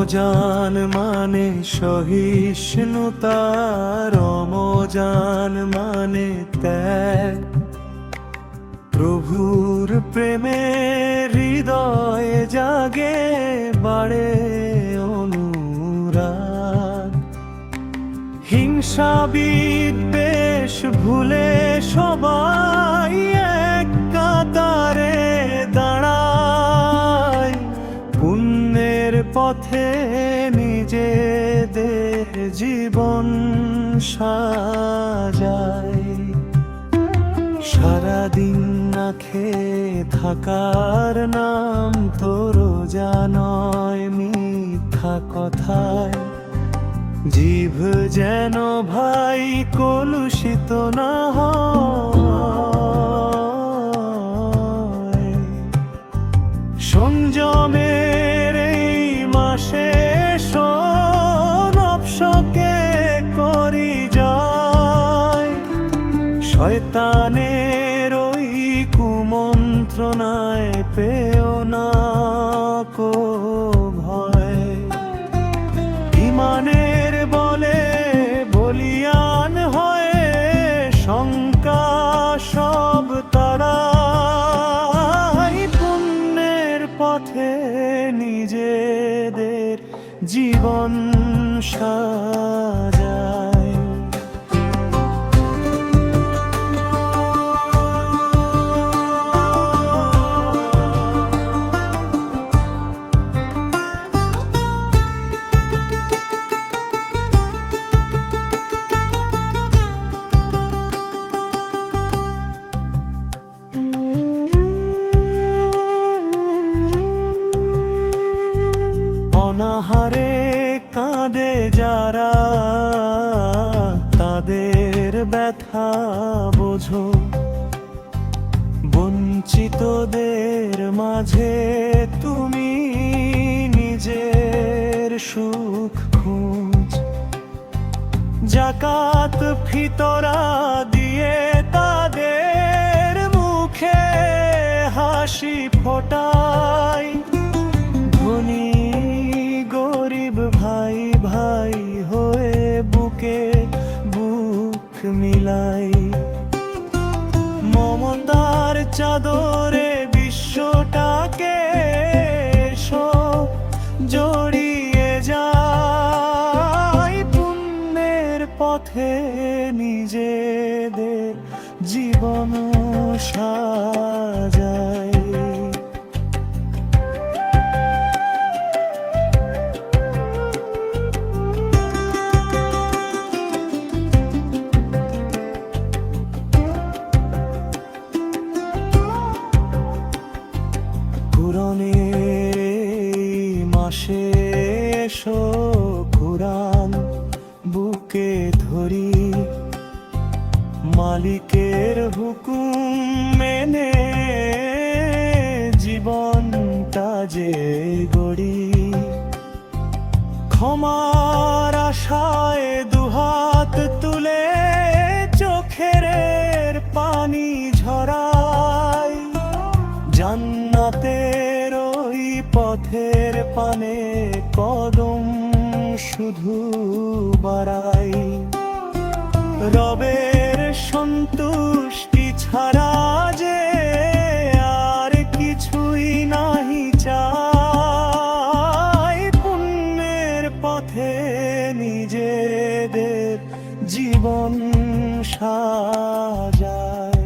রমজান মানে সহিষ্ণুতা, রমজান মানে ত্যাগ। প্রভুর প্রেমে হৃদয়ে জাগে, বাড়ে অনুরাগ। হিংসা বিদ্বেষ ভুলে সবাই এক কাতারে দাঁড়ায়, পুণ্যের পথে নিজেদের জীবন সাজায়। সারাদিন না খেয়ে থাকার নাম তো রোজা নয়, মিথ্যা কথায় জিভ যেন ভাই কলুষিত না হয়। সংযমের এই মাসে নফসকে করি জয়, শয়তানের ওই কুমন্ত্রণায় পেও না কো ভয়। ইমানের বলে বলিয়ান হয়ে শঙ্কা সব তারাই, পুণ্যের পথে নিজেদের জীবন সাজায়। অনাহারে কাঁদে যারা, তাদের ব্যথা বোঝো। বঞ্চিতদের মাঝে তুমি নিজের সুখ খোঁজ। যাকাত ফিতরা দিয়ে তাদের মুখে হাসি ফোটাই, ধনী গরিব ভাই ভাই হয়ে বুকে বুক মিলাই। মমতার চাদরে বিশ্বটাকে জড়িয়ে যায়, পুণ্যের পথে নিজেদের জীবন সাজায়। কুরআনের মাসে এসো, কুরআন বুকে ধরি। মালিকের হুকুম মেনে জীবনটা যে গড়ি। ক্ষমার আশায় দুহাত তুলে চোখের পানি ঝরাই, জান্নাতের ওই পথের পানে কদম শুধু বাড়াই। রবের সন্তুষ্টি ছাড়া যে আর কিছুই নাহি চাই, পুণ্যের পথে নিজেদের জীবন সাজায়।